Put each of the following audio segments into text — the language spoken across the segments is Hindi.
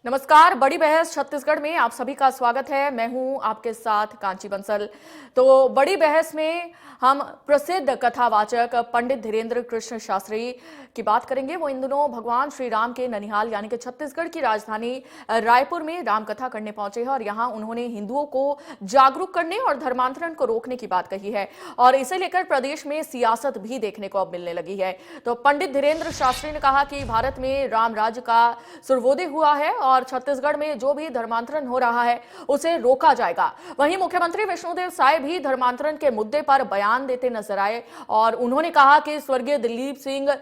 नमस्कार। बड़ी बहस छत्तीसगढ़ में आप सभी का स्वागत है। मैं हूं आपके साथ कांची बंसल। तो बड़ी बहस में हम प्रसिद्ध कथावाचक पंडित धीरेन्द्र कृष्ण शास्त्री की बात करेंगे। वो इन दिनों भगवान श्री राम के ननिहाल यानी कि छत्तीसगढ़ की राजधानी रायपुर में रामकथा करने पहुंचे हैं और यहां उन्होंने हिंदुओं को जागरूक करने और धर्मांतरण को रोकने की बात कही है और इसे लेकर प्रदेश में सियासत भी देखने को अब मिलने लगी है। तो पंडित धीरेन्द्र शास्त्री ने कहा कि भारत में राम राज्य का सूर्योदय हुआ है और छत्तीसगढ़ में जो भी धर्मांतरण हो रहा है उसे रोका जाएगा। वहीं मुख्यमंत्री विष्णुदेव साय भी धर्मांतरण के मुद्दे पर बयान देते नजर आए और उन्होंने कहा कि स्वर्गीय दिलीप सिंह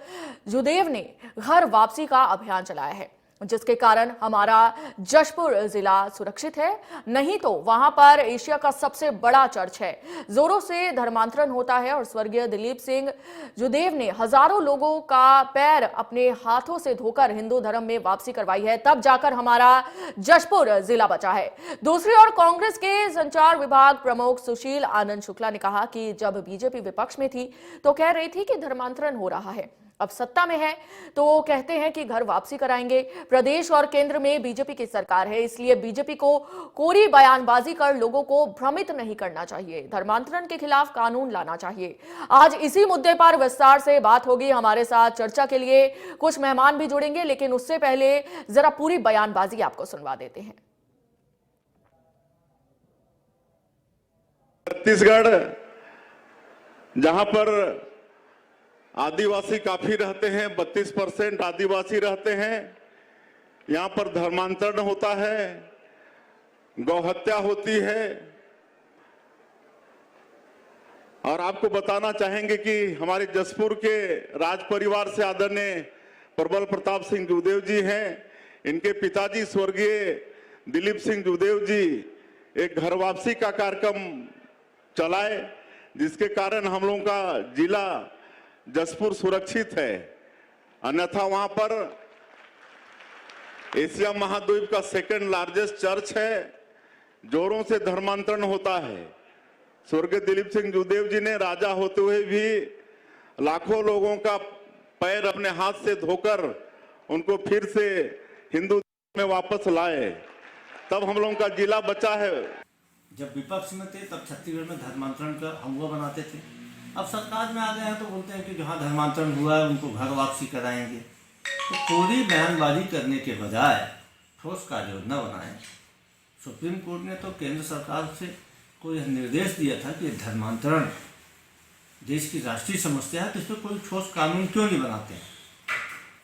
जुदेव ने घर वापसी का अभियान चलाया है जिसके कारण हमारा जशपुर जिला सुरक्षित है, नहीं तो वहां पर एशिया का सबसे बड़ा चर्च है। जोरों से धर्मांतरण होता है और स्वर्गीय दिलीप सिंह जुदेव ने हजारों लोगों का पैर अपने हाथों से धोकर हिंदू धर्म में वापसी करवाई है, तब जाकर हमारा जशपुर जिला बचा है। दूसरी ओर कांग्रेस के संचार विभाग प्रमुख सुशील आनंद शुक्ला ने कहा कि जब बीजेपी विपक्ष में थी तो कह रही थी कि धर्मांतरण हो रहा है, अब सत्ता में है तो कहते हैं कि घर वापसी कराएंगे। प्रदेश और केंद्र में बीजेपी की सरकार है, इसलिए बीजेपी को कोरी बयानबाजी कर लोगों को भ्रमित नहीं करना चाहिए, धर्मांतरण के खिलाफ कानून लाना चाहिए। आज इसी मुद्दे पर विस्तार से बात होगी। हमारे साथ चर्चा के लिए कुछ मेहमान भी जुड़ेंगे, लेकिन उससे पहले जरा पूरी बयानबाजी आपको सुनवा देते हैं। छत्तीसगढ़ जहां पर आदिवासी काफी रहते हैं, 32% आदिवासी रहते हैं, यहां पर धर्मांतरण होता है, गौहत्या होती है। और आपको बताना चाहेंगे कि हमारे जशपुर के राज परिवार से आदरणीय प्रबल प्रताप सिंह जुदेव जी हैं। इनके पिताजी स्वर्गीय दिलीप सिंह जुदेव जी एक घर वापसी का कार्यक्रम चलाए, जिसके कारण हम लोगों का जिला जशपुर सुरक्षित है। अन्यथा वहां पर एशिया महाद्वीप का सेकंड लार्जेस्ट चर्च है, जोरों से धर्मांतरण होता है। स्वर्गीय दिलीप सिंह जुदेव जी ने राजा होते हुए भी लाखों लोगों का पैर अपने हाथ से धोकर उनको फिर से हिंदू में वापस लाए, तब हम लोगों का जिला बचा है। जब विपक्ष में थे तब छत्तीसगढ़ में धर्मांतरण का हवा बनाते थे, अब सरकार में आ गए हैं तो बोलते हैं कि जहाँ धर्मांतरण हुआ है उनको घर वापसी कराएंगे। तो पूरी बयानबाजी करने के बजाय ठोस कार्य योजना बनाएं। सुप्रीम कोर्ट ने तो केंद्र सरकार से को यह निर्देश दिया था कि धर्मांतरण देश की राष्ट्रीय समस्या है, तो इस पर कोई ठोस कानून क्यों नहीं बनाते हैं।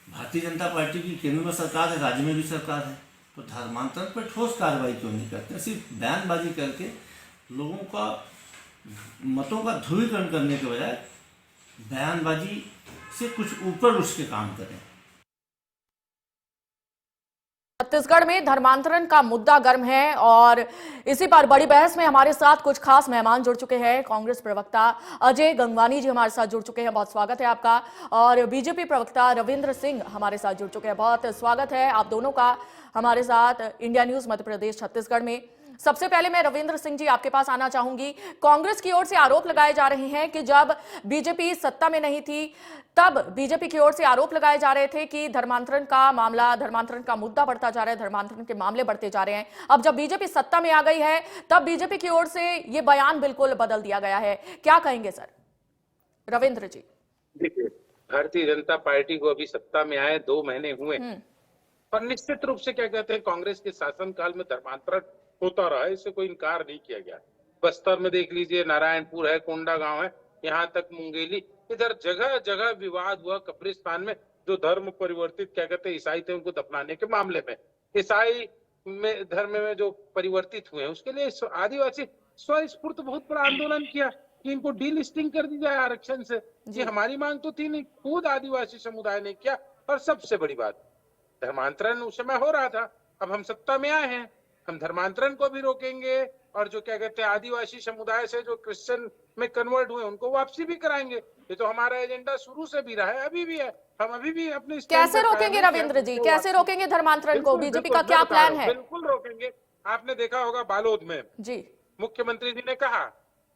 भारतीय जनता पार्टी की केंद्र में सरकार है, राज्य में भी सरकार है, तो धर्मांतरण पर ठोस कार्रवाई क्यों नहीं करते। सिर्फ बयानबाजी करके लोगों का मतों का ध्रुवीकरण करने के बजाय बयानबाजी से कुछ ऊपर उठ के काम करें। छत्तीसगढ़ में धर्मांतरण का मुद्दा गर्म है और इसी पर बड़ी बहस में हमारे साथ कुछ खास मेहमान जुड़ चुके हैं। कांग्रेस प्रवक्ता अजय गंगवानी जी हमारे साथ जुड़ चुके हैं, बहुत स्वागत है आपका। और बीजेपी प्रवक्ता रविंद्र सिंह हमारे साथ जुड़ चुके हैं, बहुत स्वागत है आप दोनों का हमारे साथ इंडिया न्यूज मध्य प्रदेश छत्तीसगढ़ में। सबसे पहले मैं रविंद्र सिंह जी आपके पास आना चाहूंगी। कांग्रेस की ओर से आरोप लगाए जा रहे हैं कि जब बीजेपी सत्ता में नहीं थी तब बीजेपी की ओर से आरोप लगाए जा रहे थे कि धर्मांतरण का मुद्दा बढ़ता जा रहा है, धर्मांतरण के मामले बढ़ते जा रहे हैं। अब जब बीजेपी सत्ता में आ गई है तब बीजेपी की ओर से ये बयान बिल्कुल बदल दिया गया है, क्या कहेंगे सर? रविंद्र जी। देखिए, भारतीय जनता पार्टी को अभी सत्ता में आए 2 महीने हुए, पर निश्चित रूप से क्या कहते हैं, कांग्रेस के शासनकाल में धर्मांतरण होता रहा है, इससे कोई इनकार नहीं किया गया। बस्तर में देख लीजिए, नारायणपुर है, कोंडा गांव है, यहाँ तक मुंगेली, इधर जगह जगह विवाद हुआ। कब्रिस्तान में जो धर्म परिवर्तित क्या कहते हैं ईसाई थे, उनको दफनाने के मामले में, ईसाई में धर्म में जो परिवर्तित हुए हैं उसके लिए आदिवासी स्वस्फूर्त बहुत बड़ा आंदोलन किया कि इनको डीलिस्टिंग कर दी जाए आरक्षण से। ये हमारी मांग तो थी नहीं, खुद आदिवासी समुदाय ने किया। और सबसे बड़ी बात, धर्मांतरण उस समय हो रहा था, अब हम सत्ता में आए हैं, हम धर्मांतरण को भी रोकेंगे और जो क्या कहते हैं आदिवासी समुदाय से जो क्रिश्चियन में कन्वर्ट हुए उनको वापसी भी कराएंगे। ये तो हमारा एजेंडा शुरू से भी रहा है, अभी भी है। हम अभी भी अपने कैसे रोकेंगे रविंद्र जी, कैसे रोकेंगे धर्मांतरण को? बीजेपी का क्या प्लान है? बिल्कुल रोकेंगे। आपने देखा होगा बालोद में जी मुख्यमंत्री जी ने कहा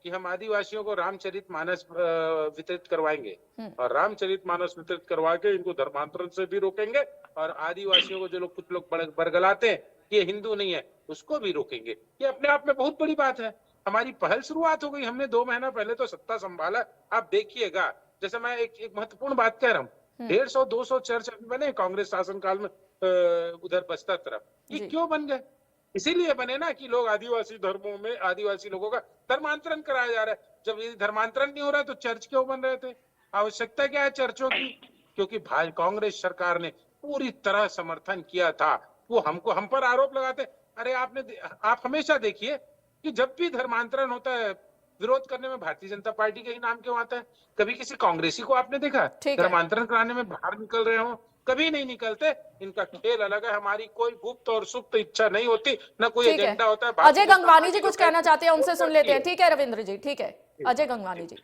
कि हम आदिवासियों को रामचरितमानस वितरित करवाएंगे और रामचरितमानस वितरित करवा के इनको धर्मांतरण से भी रोकेंगे और आदिवासियों को जो लोग कुछ लोग बरगलाते हैं कि ये हिंदू नहीं है उसको भी रोकेंगे। ये अपने आप में बहुत बड़ी बात है। हमारी पहल शुरुआत हो गई। हमने 2 महीना पहले तो सत्ता संभाला। आप देखिएगा, जैसे मैं एक महत्वपूर्ण बात कह रहा हूँ, 150-200 चर्च बने कांग्रेस शासनकाल में उधर बस्तर तरफ। ये क्यों बन गए? इसीलिए बने ना कि लोग आदिवासी धर्मों में आदिवासी लोगों का धर्मांतरण कराया जा रहा है। जब ये धर्मांतरण नहीं हो रहा है तो चर्च क्यों बन रहे थे? आवश्यकता क्या है चर्चों की? क्योंकि कांग्रेस सरकार ने पूरी तरह समर्थन किया था। वो हम पर आरोप लगाते, अरे आप हमेशा देखिए कि जब भी धर्मांतरण होता है विरोध करने में भारतीय जनता पार्टी के ही नाम क्यों आता है? कभी किसी कांग्रेसी को आपने देखा धर्मांतरण कराने में बाहर निकल रहे हो? कभी नहीं निकलते। इनका खेल अलग है। हमारी कोई गुप्त और सुप्त इच्छा नहीं होती, ना कोई एजेंडा होता है। अजय गंगवानी जी कुछ कहना चाहते हैं, उनसे सुन लेते हैं। ठीक है रविंद्र जी, ठीक है। अजय गंगवानी जी।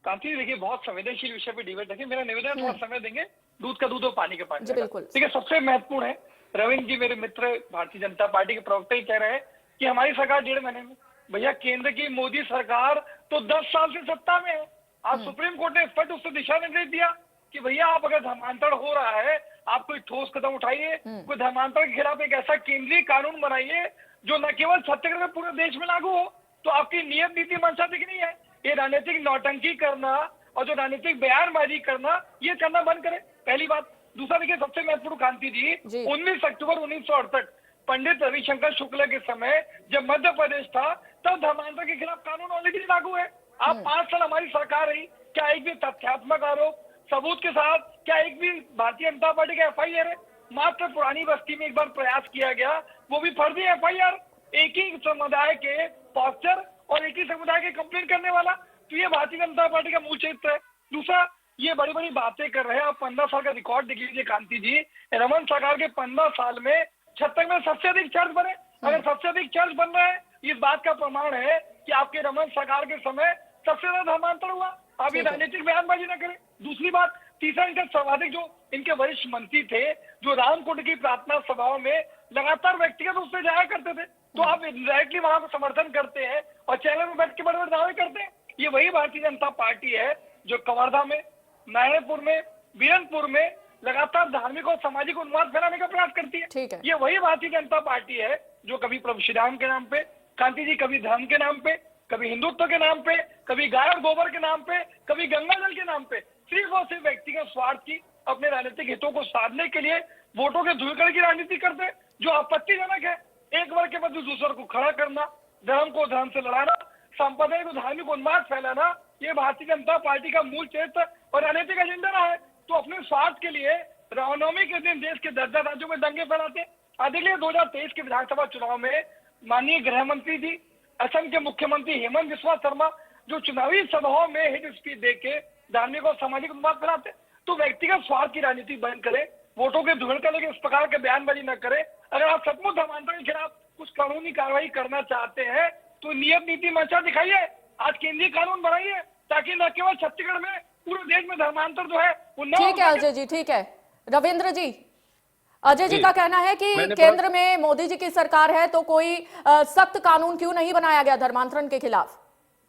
कांति देखिए, बहुत संवेदनशील विषय पे डिबेट देखिए। मेरा निवेदन थोड़ा समय देंगे, दूध का दूध और पानी का पानी। बिल्कुल। देखिए, सबसे महत्वपूर्ण है, रविंद्र जी मेरे मित्र भारतीय जनता पार्टी के प्रवक्ता ही कह रहे हैं कि हमारी सरकार 1.5 महीने में। भैया, केंद्र की मोदी सरकार तो 10 साल से सत्ता में है। आज सुप्रीम कोर्ट ने स्पष्ट उससे दिशा निर्देश दिया कि भैया आप अगर धर्मांतरण हो रहा है आप कोई ठोस कदम उठाइए, कोई धर्मांतरण के खिलाफ एक ऐसा केंद्रीय कानून बनाइए जो न केवल छत्तीसगढ़ में पूरे देश में लागू हो। तो आपकी नियत नीति मंशा दिखनी है। ये राजनीतिक नौटंकी करना और जो राजनीतिक बयानबाजी करना, ये करना बंद करें, पहली बात। दूसरा देखिए, सबसे महत्वपूर्ण कांति जी, 19 अक्टूबर 1968 पंडित रविशंकर शुक्ल के समय जब मध्य प्रदेश था तब धर्मांतरण के खिलाफ कानून ऑलरेडी लागू है। आप 5 साल हमारी सरकार रही, क्या एक भी तथ्यात्मक आरोप सबूत के साथ, क्या एक भी भारतीय जनता पार्टी का FIR है? मात्र पुरानी बस्ती में एक बार प्रयास किया गया, वो भी फर्जी FIR, एक ही समुदाय के पॉस्चर और एक ही समुदाय के कंप्लेन करने वाला। तो ये भारतीय जनता पार्टी का मूल चरित्र है। दूसरा, ये बड़ी बड़ी बातें कर रहे हैं। आप 15 साल का रिकॉर्ड देख लीजिए कांति जी। रमन सरकार के 15 साल में छत्तीसगढ़ में सबसे अधिक चर्च बने। अगर सबसे अधिक चर्च बन रहे हैं, इस बात का प्रमाण है कि आपके रमन सरकार के समय सबसे ज्यादा धर्मांतरण हुआ। आप ये राजनीतिक बयानबाजी न करें। दूसरी बात, तीसरा, इनका सर्वाधिक जो इनके वरिष्ठ मंत्री थे जो रामकुंड की प्रार्थना सभाओं में लगातार व्यक्तिगत रूप से जाया करते थे, तो आप डायरेक्टली वहां पर समर्थन करते हैं और चैनल में बैठ के बड़े बड़े दावे करते हैं। ये वही भारतीय जनता पार्टी है जो कवर्धा में, नारायणपुर में, बीरनपुर में लगातार धार्मिक और सामाजिक उन्माद फैलाने का प्रयास करती है। ये वही भारतीय जनता पार्टी है जो कभी प्रभु श्री राम के नाम पे, कांति जी, कभी धर्म के नाम पे, कभी हिंदुत्व के नाम पे, कभी गाय और गोबर के नाम पे, कभी गंगा जल के नाम पे सिर्फ और सिर्फ व्यक्तिगत स्वार्थ की, अपने राजनीतिक हितों को साधने के लिए वोटों के ध्रुवीकरण की राजनीति करते हैं, जो आपत्तिजनक है। एक वर्ग के बदले दूसरे को खड़ा करना, धर्म को धर्म से लड़ाना, संप्रदाय को धार्मिक उन्माद फैलाना, ये भारतीय जनता पार्टी का मूल चरित्र और राजनीतिक एजेंडा रहा है। तो अपने स्वार्थ के लिए रामनवमी के दिन देश के 10 राज्यों में दंगे फैलाते। देखिए, 2023 के विधानसभा चुनाव में माननीय गृह मंत्री जी, असम के मुख्यमंत्री हेमंत बिस्वा शर्मा जो चुनावी सभाओं में हिट स्पीच देके धार्मिक और सामाजिक उन्माद फैलाते। तो व्यक्तिगत स्वार्थ की राजनीति बंद करें, वोटों के ध्रुवीकरण लेकर इस प्रकार के बयानबाजी न करें। अगर आप सचमुच धर्मांतरण के खिलाफ कुछ कानूनी कार्रवाई करना चाहते हैं तो नियत नीति मंशा दिखाइए। आज केंद्रीय कानून बनाइए ताकि न केवल छत्तीसगढ़ में, पूरे देश में धर्मांतर जो है वो न। ठीक है अजय जी, ठीक है। रविंद्र जी, अजय जी का कहना है कि केंद्र में मोदी जी की सरकार है तो कोई सख्त कानून क्यों नहीं बनाया गया धर्मांतरण के खिलाफ?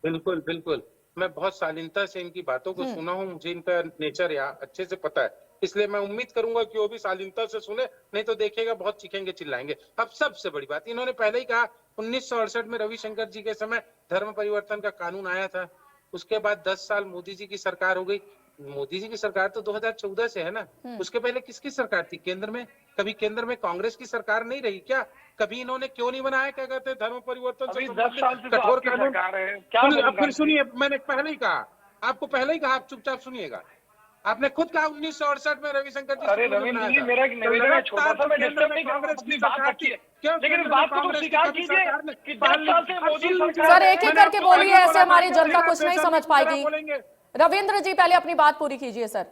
बिल्कुल बिल्कुल, मैं बहुत शालीनता से इनकी बातों को सुना हूँ, मुझे इनका नेचर यहाँ अच्छे से पता है, इसलिए मैं उम्मीद करूंगा कि वो भी शालीनता से सुने, नहीं तो देखिएगा बहुत चीखेंगे चिल्लाएंगे। अब सबसे बड़ी बात, इन्होंने पहले ही कहा 1968 में रविशंकर जी के समय धर्म परिवर्तन का कानून आया था, उसके बाद 10 साल मोदी जी की सरकार हो गई। मोदी जी की सरकार तो 2014 से है ना, उसके पहले किसकी सरकार थी केंद्र में? कभी केंद्र में कांग्रेस की सरकार नहीं रही क्या? कभी इन्होंने क्यों नहीं बनाया, क्या कहते हैं, धर्म परिवर्तन से कठोर कानून? फिर सुनिए, मैंने पहले ही कहा, आपको पहले ही कहा, आप चुपचाप सुनिएगा। आपने खुद कहा 1968 में रविशंकर जी। अरे रविंद्र जी, मेरा एक निवेदन है छोटा सा, मैं डिस्टर्ब नहीं करूंगा, अपनी बात रखिए, लेकिन बात को तो स्वीकार कीजिए कि 10 साल से मोदी सरकार। सर एक एक करके बोलिए, ऐसे हमारी जनता कुछ नहीं समझ पाएगी। रविंद्र जी पहले अपनी बात पूरी कीजिए सर।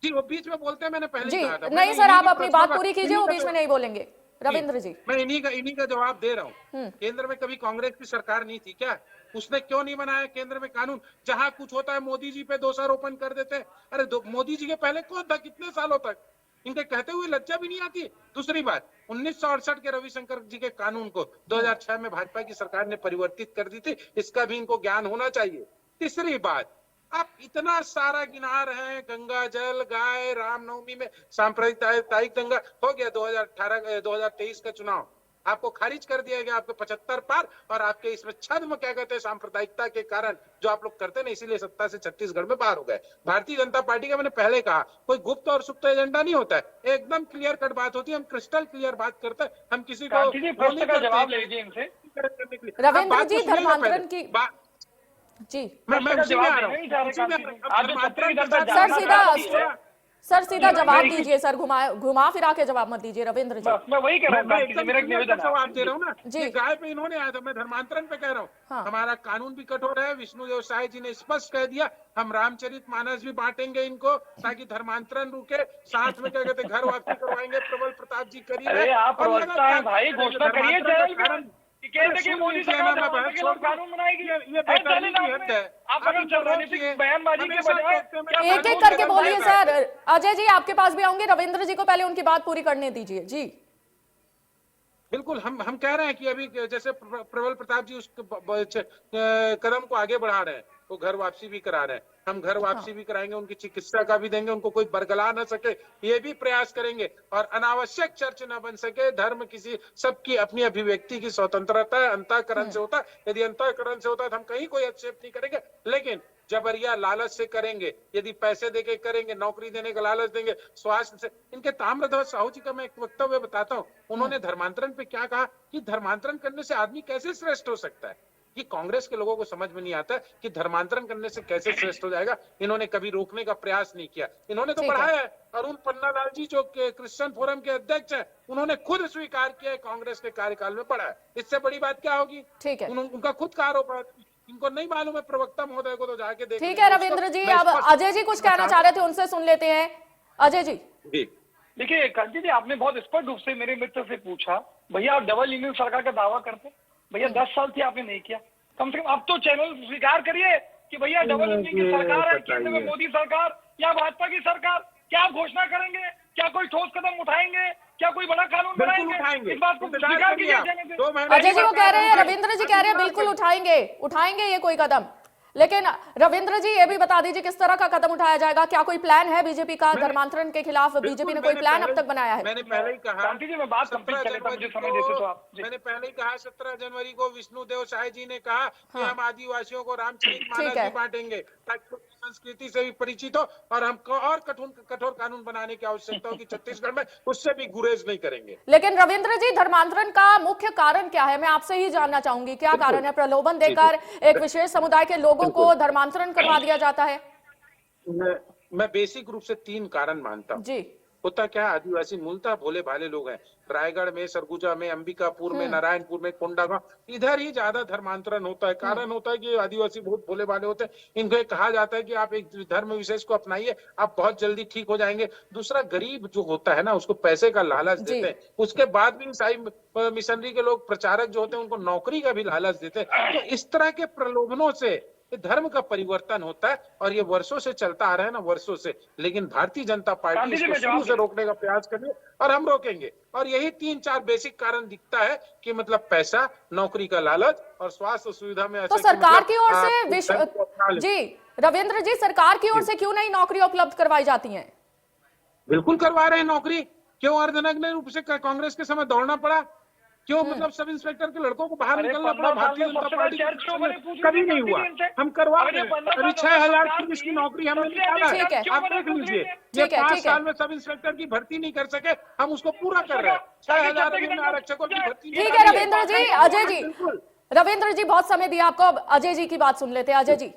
जी, वो बीच में बोलते हैं, मैंने पहले जी कहा था। नहीं सर, आप अपनी बात पूरी कीजिए, वो बीच में नहीं बोलेंगे। रविंद्र जी, मैं इन्हीं का जवाब दे रहा हूँ। केंद्र में कभी कांग्रेस की सरकार नहीं थी क्या? उसने क्यों नहीं बनाया केंद्र में कानून? जहां कुछ होता है मोदी जी पे दोषारोपण कर देते हैं। अरे मोदी जी के पहले कौन था कितने सालों तक? इनके कहते हुए लज्जा भी नहीं आती। दूसरी बात, 1968 के रविशंकर जी के कानून को 2006 में भाजपा की सरकार ने परिवर्तित कर दी थी, इसका भी इनको ज्ञान होना चाहिए। तीसरी बात, आप इतना सारा गिना रहे हैं, गंगा जल, गाय, रामनवमी में सांप्रदायिक दंगा हो गया। 2023 का चुनाव आपको खारिज कर दिया गया, आपके 75 पार, और आपके इसमें छद्म क्या कहते हैं सांप्रदायिकता के कारण जो आप लोग करते नहीं, इसीलिए सत्ता से छत्तीसगढ़ में बाहर हो गए। भारतीय जनता पार्टी का मैंने पहले कहा कोई गुप्त और सुप्त एजेंडा नहीं होता है, एकदम क्लियर कट बात होती है, हम क्रिस्टल क्लियर बात करते हैं, हम किसी को प्रश्न का जवाब ले लीजिए इनसे। रविंद्र जी, धर्मांतरण की जी सर सीधा जवाब दीजिए सर, घुमा फिरा के जवाब मत दीजिए रविंद्र जी। मैं वही कह रहा हूँ, मेरा एक निवेदन जवाब दे रहा हूँ ना जी। कि गाय पे इन्होंने आया था, मैं धर्मांतरण पे कह रहा हूँ। हाँ। हमारा कानून भी कठोर है, विष्णुदेव साय जी ने स्पष्ट कह दिया हम रामचरितमानस भी बांटेंगे इनको, ताकि धर्मांतरण रुके, साथ में क्या कहते घर वापसी करवाएंगे। प्रबल प्रताप जी करिए, अरे आप प्रवक्ता हैं भाई, घोषणा करिए चैनल पे कि केंद्र की मोदी सरकार धर्मांतरण के खिलाफ कानून बनाएगी। ये बेदर्दी की हद है। आप अगर राजनीतिक बयानबाजी के बजाय एक एक करके बोलिए सर। अजय जी आपके पास भी आऊंगे, रविंद्र जी को पहले उनकी बात पूरी करने दीजिए जी। बिल्कुल, हम कह रहे हैं कि अभी जैसे प्रबल प्रताप जी उस कदम को आगे बढ़ा रहे हैं, वो घर वापसी भी करा रहे हैं, हम घर वापसी भी कराएंगे, उनकी चिकित्सा का भी देंगे, उनको कोई बरगला न सके ये भी प्रयास करेंगे, और अनावश्यक चर्च न बन सके। धर्म किसी सबकी अपनी अभिव्यक्ति की स्वतंत्रता है, अंतःकरण से होता है, यदि अंतःकरण से होता है तो हम कहीं कोई हस्तक्षेप नहीं करेंगे, लेकिन जबरिया लालच से करेंगे, यदि पैसे देके करेंगे, नौकरी देने का लालच देंगे, स्वास्थ्य से। इनके ताम्रध्वज साहू जी का मैं एक वक्तव्य बताता हूँ, उन्होंने धर्मांतरण पे क्या कहा कि धर्मांतरण करने से आदमी कैसे श्रेष्ठ हो सकता है। कि कांग्रेस के लोगों को समझ में नहीं आता कि धर्मांतरण करने से कैसे श्रेष्ठ हो जाएगा। इन्होंने कभी रोकने का प्रयास नहीं किया, इन्होंने तो बढ़ाया है। अरुण पन्नालाल जी जो क्रिश्चियन फोरम के अध्यक्ष हैं, उन्होंने खुद स्वीकार किया है कांग्रेस के कार्यकाल में बढ़ा है। इससे बड़ी बात क्या होगी? ठीक है, उनका खुद का आरोप है, इनको नहीं मालूम है, प्रवक्ता महोदय को तो जाके देख। ठीक है रविंद्र जी, अब अजय जी कुछ कहना चाह रहे थे, उनसे सुन लेते हैं। अजय जी। देखिए कांची जी, आपने बहुत स्पष्ट रूप से मेरे मित्र से पूछा, भैया आप डबल इंजन सरकार का दावा करते, भैया 10 साल थी आपने नहीं किया, कम से कम अब तो चैनल स्वीकार करिए कि भैया डबल इंजन की सरकार है, केंद्र में मोदी सरकार या भाजपा की सरकार, क्या आप घोषणा करेंगे? क्या कोई ठोस कदम उठाएंगे? क्या कोई बड़ा कानून बनाएंगे? इस बात को स्वीकार कीजिए। अजय जी वो कह रहे हैं, रविंद्र जी कह रहे हैं बिल्कुल उठाएंगे ये कोई कदम, लेकिन रविंद्र जी ये भी बता दीजिए किस तरह का कदम उठाया जाएगा? क्या कोई प्लान है बीजेपी का धर्मांतरण के खिलाफ? बीजेपी ने कोई प्लान अब तक बनाया है? मैंने पहले ही कहा, मैं बात कंप्लीट कर लेता हूं, मुझे समय देते तो आप। मैंने पहले ही कहा 17 जनवरी को विष्णुदेव साय जी ने कहा कि हम आदिवासियों को रामचरितमानस भी बांटेंगे ताकि संस्कृति से भी परिचित हो, और हमको और कठोर कानून बनाने की आवश्यकता होगी छत्तीसगढ़ में, उससे भी गुरेज नहीं करेंगे। लेकिन रविंद्र जी धर्मांतरण का मुख्य कारण क्या है? मैं आपसे ही जानना चाहूंगी, क्या कारण है? प्रलोभन देकर एक विशेष समुदाय के लोगों को धर्मांतरण करवा दिया जाता है? मैं बेसिक रूप से 3 कारण मानता हूँ जी। होता क्या, आदिवासी मूलतः भोले भाले लोग हैं। रायगढ़ में, सरगुजा में, अंबिकापुर में, नारायणपुर में, कोंडागांव, इधर ही ज्यादा धर्मांतरण होता है। कारण होता है कि आदिवासी बहुत भोले भाले होते हैं, इनको एक कहा जाता है कि आप एक धर्म विशेष को अपनाइए, आप बहुत जल्दी ठीक हो जाएंगे। दूसरा, गरीब जो होता है ना, उसको पैसे का लालच देते हैं, उसके बाद भी ईसाई मिशनरी के लोग प्रचारक जो होते हैं उनको नौकरी का भी लालच देते हैं। तो इस तरह के प्रलोभनों से ये धर्म का परिवर्तन होता है, और ये वर्षों से चलता आ रहा है ना, वर्षों से। लेकिन भारतीय जनता पार्टी इसको शुरू से रोकने का प्रयास कर रही है, और हम रोकेंगे। और यही 3-4 बेसिक कारण दिखता है कि मतलब पैसा, नौकरी का लालच और स्वास्थ्य सुविधा में। तो सरकार की ओर से जी रविंद्र जी, सरकार की ओर से क्यों नहीं नौकरी उपलब्ध करवाई जाती है? बिल्कुल करवा रहे हैं नौकरी। क्यों अर्धनग्न रूप से कांग्रेस के समय दौड़ना पड़ा? क्यों मतलब सब इंस्पेक्टर के लड़कों को बाहर निकलना पड़ा? भारतीय जनता पार्टी कभी नहीं हुआ, हम करवा रहे हैं। अभी 6000 पुलिस की नौकरी हमने निकाला है, आप देख लीजिए। ये 5 साल में सब इंस्पेक्टर की भर्ती नहीं कर सके, हम उसको पूरा कर रहे हैं। 6000 आरक्षकों की भर्ती। ठीक है रविंद्र जी। अजय जी, रविंद्र जी बहुत समय दिया आपको, अब अजय जी की बात सुन लेते हैं। अजय जी,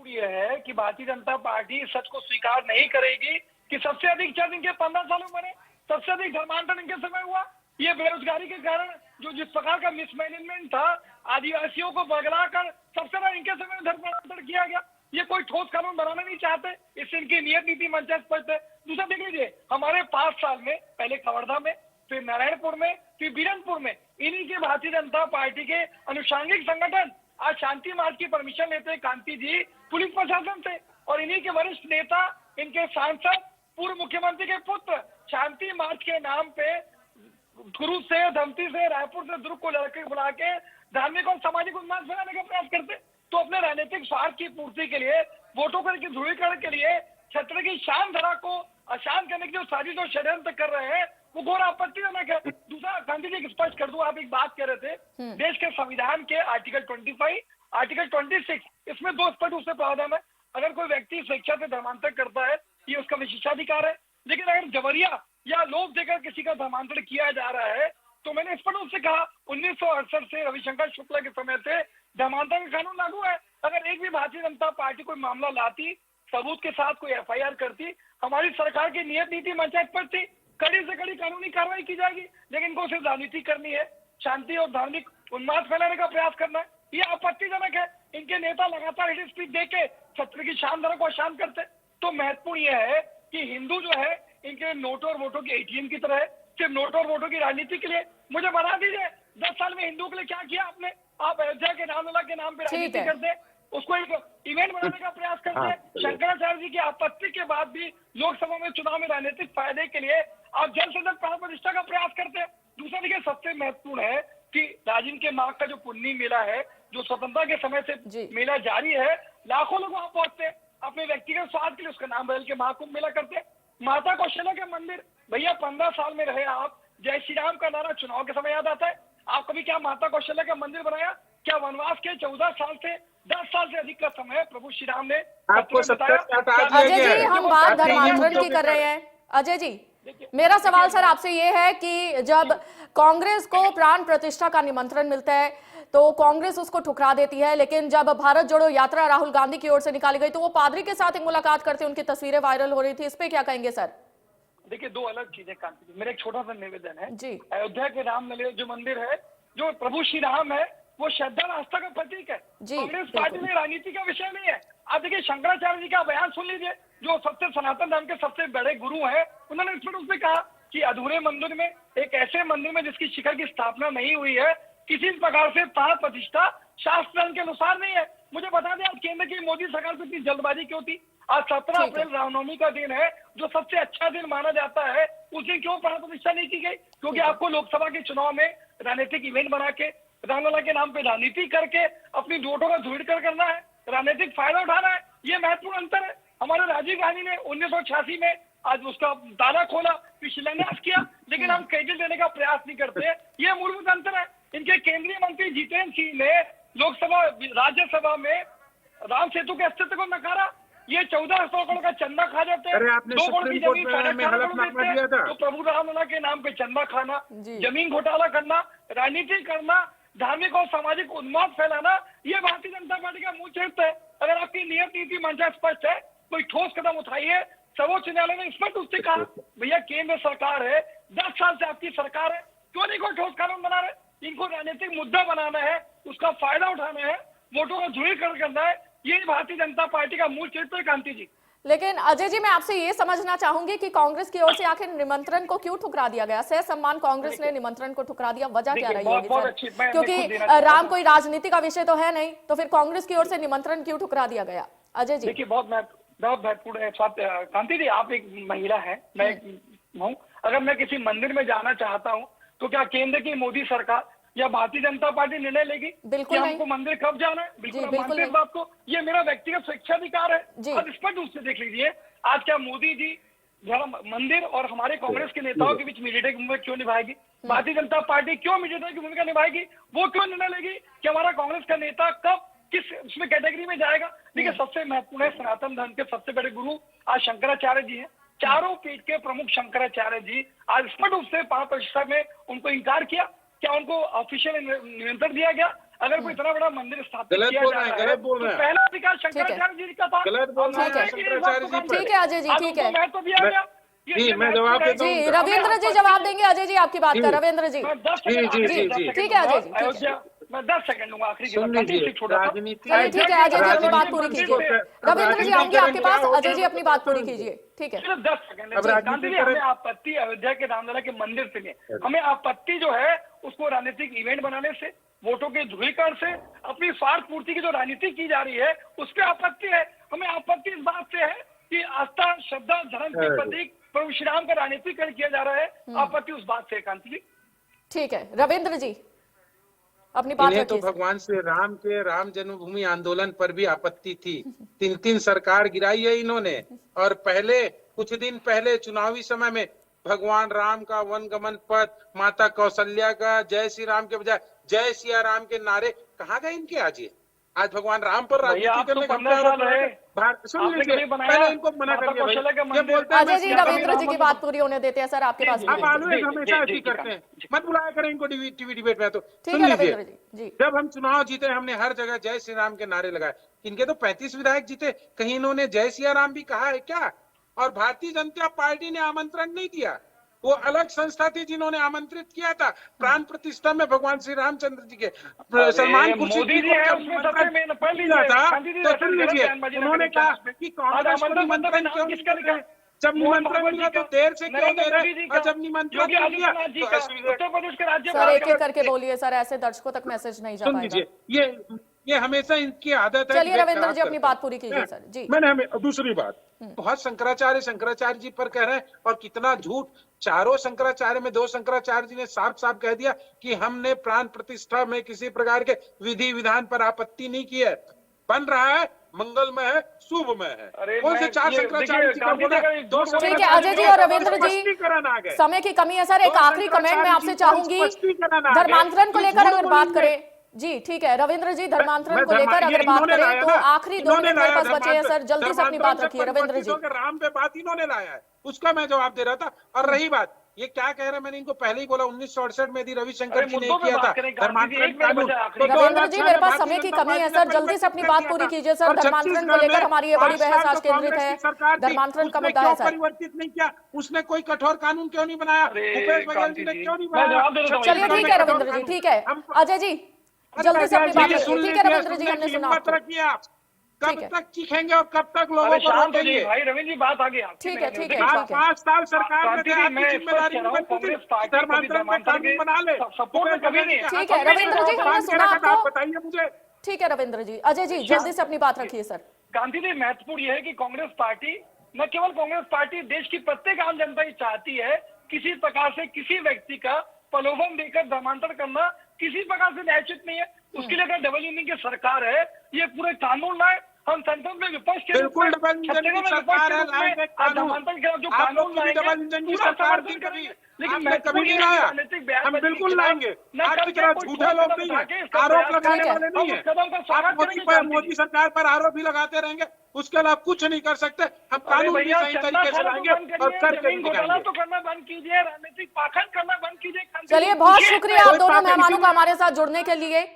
ये है कि भारतीय जनता पार्टी सच को स्वीकार नहीं करेगी कि सबसे अधिक चर्च इनके 15 सालों में, सबसे अधिक धर्मांतरण इनके समय हुआ। ये बेरोजगारी के कारण जो जिस प्रकार का मिसमैनेजमेंट था, आदिवासियों को बगला कर सबसे ज्यादा इनके समय में धर्मांतरण किया गया। ये कोई ठोस कानून बनाना नहीं चाहते, इससे इनकी नियत नीति मंच स्पष्ट है। दूसरा देख लीजिए, हमारे 5 साल में पहले खवर्धा में, फिर नारायणपुर में, फिर बीरनपुर में, इन्हीं के भारतीय जनता पार्टी के अनुषांगिक संगठन आज शांति मार्च की परमिशन लेते हैं कांति जी पुलिस प्रशासन से, और इन्हीं के वरिष्ठ नेता, इनके सांसद, पूर्व मुख्यमंत्री के पुत्र शांति मार्च के नाम पे गुरु से, धमती से, रायपुर से दुर्ग को लड़के बुला के धार्मिक और सामाजिक उन्माद फैलाने का प्रयास करते, तो अपने राजनीतिक स्वार्थ की पूर्ति के लिए, वोटों के ध्रुवीकरण के लिए छत्र की शान धरा को अशांत करने की जो साजिश और षड्यंत्र कर रहे हैं, वो घोर आपत्तिजनक है। दूसरा, गांधी जी स्पष्ट कर दूं, आप एक बात कह रहे थे, देश के संविधान के आर्टिकल 25, आर्टिकल 26, इसमें दो स्पष्ट रूप से प्रावधान है। अगर कोई व्यक्ति स्वेच्छा से धर्मांतर करता है, ये उसका विशेषाधिकार है, लेकिन अगर जबरिया या लोभ देकर किसी का धर्मांतरण किया जा रहा है, तो मैंने स्पष्ट रूप से कहा 1968 से रविशंकर शुक्ला के समय से धर्मांतरण का कानून लागू है। अगर एक भी भारतीय जनता पार्टी कोई मामला लाती, सबूत के साथ कोई FIR करती, हमारी सरकार की नियत नीति मंचायत पर थी, कड़ी से कड़ी कानूनी कार्रवाई की जाएगी। लेकिन इनको सिर्फ राजनीति करनी है, शांति और धार्मिक उन्माद फैलाने का प्रयास करना है, ये आपत्तिजनक है। इनके नेता लगातार हिट स्पीच देके छत्र की शान धरा को अशांत करते। तो महत्वपूर्ण यह है कि हिंदू जो है इनके नोट और वोटों के ATM की तरह है, सिर्फ नोट और वोटों की राजनीति के लिए। मुझे बता दीजिए 10 साल में हिंदुओं के लिए क्या किया आपने? आप अयोध्या के रामलला के नाम पे राजनीति करते, उसको एक इवेंट बनाने का प्रयास करते हैं। शंकराचार्य जी की आपत्ति के बाद भी लोकसभा में चुनाव में राजनीतिक फायदे के लिए आप जल्द से जल्द प्राण प्रतिष्ठा का प्रयास करते हैं। दूसरा देखिए, सबसे महत्वपूर्ण है कि राजिम के माघ का जो पुण्य मेला है, जो स्वतंत्रता के समय से मेला जारी है, लाखों लोग वहां पहुंचते हैं अपने व्यक्तिगत स्वार्थ के लिए, उसका नाम बदल के महाकुंभ मेला करते हैं। माता कौशल्या के मंदिर, भैया 15 साल में रहे आप, जय श्री राम का नारा चुनाव के समय याद आता है? आप कभी क्या माता कौशल्या का मंदिर बनाया? क्या वनवास के 14 साल से 10 साल से अधिक का समय प्रभु श्री राम ने आपको अजय जी, हम बात धर्मांतरण की कर रहे हैं। अजय जी, मेरा सवाल सर आपसे ये है कि जब कांग्रेस को प्राण प्रतिष्ठा का निमंत्रण मिलता है तो कांग्रेस उसको ठुकरा देती है, लेकिन जब भारत जोड़ो यात्रा राहुल गांधी की ओर से निकाली गई तो वो पादरी के साथ एक मुलाकात करते, उनकी तस्वीरें वायरल हो रही थी, इस पे क्या कहेंगे सर? देखिए, दो अलग चीजें कांति जी। मेरा एक छोटा सा निवेदन है जी। अयोध्या के रामलला जो मंदिर है, जो प्रभु श्री राम है, वो श्रद्धा और आस्था का प्रतीक है। कांग्रेस पार्टी में राजनीति का विषय नहीं है। आप देखिए, शंकराचार्य जी का बयान सुन लीजिए, जो सबसे सनातन धर्म के सबसे बड़े गुरु हैं, उन्होंने इस पर कहा कि अधूरे मंदिर में, एक ऐसे मंदिर में जिसकी शिखर की स्थापना नहीं हुई है, किसी प्रकार से प्राण प्रतिष्ठा शास्त्र के अनुसार नहीं है। मुझे बता दें, आज केंद्र की मोदी सरकार को इतनी जल्दबाजी क्यों थी? आज 17 अप्रैल रामनवमी का दिन है, जो सबसे अच्छा दिन माना जाता है, उस दिन क्यों प्राण प्रतिष्ठा नहीं की गई? क्योंकि आपको लोकसभा के चुनाव में राजनीतिक इवेंट बना के, रामलला के नाम पे राजनीति करके अपनी वोटों का ध्रुवीकरण करना है, राजनीतिक फायदा उठाना है। ये महत्वपूर्ण अंतर है। हमारे राजीव गांधी ने 1986 में आज उसका ताला खोला, फिर शिलान्यास किया, लेकिन हम क्रेडिट देने का प्रयास नहीं करते। ये मूलभूत अंतर है। इनके केंद्रीय मंत्री जितेंद्र सिंह ने लोकसभा राज्यसभा में राम सेतु के अस्तित्व को नकारा। ये 1400 करोड़ का चंदा खा जाते हैं, 2 करोड़ की जमीन 4.5 करोड़ देते हैं। तो प्रभु रामलला के नाम पे चंदा खाना, जमीन घोटाला करना, राजनीति करना, धार्मिक और सामाजिक उन्माद फैलाना, ये भारतीय जनता पार्टी का मूल चरित्र है। अगर आपकी नियत नीति मंशा स्पष्ट है, कोई ठोस कदम उठाइए। सर्वोच्च न्यायालय ने स्पष्ट रूप से कहा, भैया केंद्र सरकार है, 10 साल से आपकी सरकार है, क्यों नहीं कोई ठोस कानून बना रहे? इनको राजनीतिक मुद्दा बनाना है, उसका फायदा उठाना है, वोटों का ध्रुवीकरण करना है। ये भारतीय जनता पार्टी का मूल चरित्र है कांति जी। लेकिन अजय जी, मैं आपसे ये समझना चाहूंगी कि कांग्रेस की ओर से आखिर निमंत्रण को क्यों ठुकरा दिया गया? सह सम्मान कांग्रेस ने निमंत्रण को ठुकरा दिया, वजह क्या रही होगी सर? क्योंकि राम कोई राजनीति का विषय तो है नहीं, तो फिर कांग्रेस की ओर से निमंत्रण क्यों ठुकरा दिया गया? अजय जी, देखिए, बहुत महत्वपूर्ण है। कांति जी, आप एक महिला है, मैं हूँ। अगर मैं किसी मंदिर में जाना चाहता हूँ, तो क्या केंद्र की मोदी सरकार या भारतीय जनता पार्टी निर्णय लेगी कि हमको मंदिर कब जाना है? बिल्कुल मानते हैं बात को। ये मेरा व्यक्तिगत स्वेच्छाधिकार है। अब स्पष्ट रूप से देख लीजिए, आज क्या मोदी जी मंदिर और हमारे कांग्रेस के नेताओं के बीच मीडिएटर की भूमिका क्यों निभाएगी? भारतीय जनता पार्टी क्यों मीडिएटर की भूमिका निभाएगी? वो क्यों निर्णय लेगी कि हमारा कांग्रेस का नेता कब किस उसमें कैटेगरी में जाएगा? देखिए, सबसे महत्वपूर्ण है, सनातन धर्म के सबसे बड़े गुरु आज शंकराचार्य जी हैं। चारों पीठ के प्रमुख शंकराचार्य जी आज स्पष्ट रूप से 5% में उनको इनकार किया। क्या उनको ऑफिशियल निमंत्रण दिया गया? अगर कोई इतना बड़ा मंदिर स्थापित किया जा रहा है, तो पहला अधिकार शंकराचार्य जी का था। ठीक है अजय जी, ठीक है, मैं तो दिया गया। जी, मैं जवाब देता हूं। जी, रविंद्र जी जवाब देंगे। अजय जी आपकी बात कर, रविंद्र जी। जी, ठीक है अजय जी, अयोध्या मैं 10 सेकंड लूंगा आखिरी। राजनीति, ठीक है अजय जी अपनी बात पूरी कीजिए। रविंद्र जी आऊंगी आपके पास, अजय जी अपनी बात पूरी कीजिए। ठीक है, सिर्फ 10 सेकंड। गांधी जी, हमें आपत्ति अयोध्या के रामलला के मंदिर से नहीं, हमें आपत्ति जो है उसको राजनीतिक इवेंट बनाने से, वोटों के ध्रुवीकरण से, अपनी स्वार्थ पूर्ति की जो राजनीति की जा रही है उस पर आपत्ति है। हमें आपत्ति इस बात से है कि आस्था, श्रद्धा, धर्म के प्रतीक प्रभु श्री राम का राजनीतिकरण किया जा रहा है, आपत्ति उस बात से कांति जी। ठीक है, रविंद्र जी अपनी बात इन्हें तो रखिए। भगवान श्री राम के राम जन्मभूमि आंदोलन पर भी आपत्ति थी। 3-3 सरकार गिराई है इन्होंने, और पहले कुछ दिन पहले चुनावी समय में भगवान राम का वनगमन पथ, माता कौशल्या का जय श्री राम के बजाय जय सिया राम के नारे कहाँ गए इनके? आज भगवान राम पर राजनीति करने का सुन लीजिए, पहले इनको मना कर दिया भाई। ये बोलते हैं अजय जी, रविंद्र जी की बात पूरी होने देते हैं सर, आपके पास आप ऑलवेज हमेशा ऐसी करते हैं, मत बुलाया करें इनको टीवी डिबेट में। तो ठीक सुन है लीजिए, रविंद्र जी। जब हम चुनाव जीते हमने हर जगह जय श्री राम के नारे लगाए। इनके तो 35 विधायक जीते, कहीं इन्होंने जय सिया राम भी कहा है क्या? और भारतीय जनता पार्टी ने आमंत्रण नहीं दिया, वो अलग संस्था थी जिन्होंने आमंत्रित किया था प्राण प्रतिष्ठा में भगवान श्री रामचंद्र जी के सलमान खुर्शीद मोदी जी है उसमें सबसे मेन पढ़ लीजिए तो सुन लीजिए, उन्होंने कहा कि कांग्रेस को निमंत्रण क्यों नहीं कर रहे? जब निमंत्रण मिला तो देर से क्यों दे रहे? और जब निमंत्रण नहीं दिया तो उत्तर प्रदेश के राज्य सर एक एक करके बोलिए सर, ऐसे दर्शकों तक मैसेज नहीं जा सुन पाएगा। लीजिए, ये हमेशा इनकी आदत है। चलिए रविंद्र जी अपनी बात पूरी कीजिए सर जी। मैंने हमें दूसरी बात, बहुत शंकराचार्य जी पर कह रहे हैं, और कितना झूठ। चारों शंकराचार्य में 2 शंकराचार्य जी ने साफ साफ कह दिया कि हमने प्राण प्रतिष्ठा में किसी प्रकार के विधि विधान पर आपत्ति नहीं की है। बन रहा है, मंगलमय है, शुभमय है। कौन से 4 शंकराचार्य जी का बोला? 2 ठीक है अजय जी और रविंद्र जी, समय की कमी है सर, एक आखिरी कमेंट मैं आपसे चाहूंगी। धर्मांतरण को लेकर अगर बात करें जी, ठीक है रविंद्र जी, धर्मांतरण को लेकर अगर बात करें तो आखिरी 2 मिनट मेरे पास बचे हैं सर, जल्दी से अपनी बात रखिए रविंद्र जी। राम पे बात इन्होंने लाया है, उसका मैं जवाब दे रहा था। और रही बात ये क्या कह रहे हैं, मैंने इनको पहले ही बोला 1968 में यदि रविशंकर जी ने किया था धर्मांतरण कानून। रविंद्र जी मेरे पास समय की कमी है सर, जल्दी से अपनी बात पूरी कीजिए सर। धर्मांतरण को लेकर हमारी ये बड़ी बहस आज केंद्रित है, धर्मांतरण का मुद्दा है सर। परिवर्तित नहीं किया, उसने कोई कठोर कानून क्यों नहीं बनाया? भूपेश बघेल जी ने क्यों नहीं बनाया? चलिए ठीक है रविंद्र जी, ठीक है अजय जी जल्दी से अपनी बात रखिए। ठीक है रविंद्र जी, हमने सुना आपको। रखिए आप, कब तक चीखेंगे और कब तक लोगों को रोकेंगे? भाई रविंद्र जी बात आ गई। ठीक है ठीक है आप ठीक है। 5 साल सरकार में थे, आपकी जिम्मेदारी धर्मांतरण का कानून बना ले। सपोर्ट कभी नहीं। ठीक है रविंद्र जी, हमने सुना आपको। बताइए मुझे। ठीक है रविंद्र जी। अजय जी जल्दी से अपनी बात रखिए सर। गांधी जी महत्वपूर्ण यह है कि कांग्रेस पार्टी, न केवल कांग्रेस पार्टी, देश की प्रत्येक आम जनता ही चाहती है किसी प्रकार से किसी व्यक्ति का प्रलोभन देकर धर्मांतरण करना किसी प्रकार से न्यायोचित नहीं है। उसके लिए अगर डबल इंजन की सरकार है, ये पूरे कानून लाए। हम संसद में विपक्ष के बिल्कुल डबल इंजन की सरकार है, लाएंगे कानून। धर्मांतरण के जो आप कानून लोग की डबल लाएंगे इंजन की उसका सरकार समर्थन थी कभी, लेकिन आपने कभी नहीं लाया। हम बिल्कुल लाएंगे। आपकी तरह झूठे लोग नहीं है, आरोप लगाने वाले नहीं है। आप मोदी सरकार पर आरोप भी लगाते रहेंगे, उसके अलावा कुछ नहीं कर सकते। हम कानून भी सही तरीके से लाएंगे और करके दिखाएंगे। तो करना बंद कीजिए, राजनीतिक पाखंड करना बंद कीजिए। चलिए बहुत शुक्रिया आप दोनों मेहमानों का हमारे साथ जुड़ने के लिए।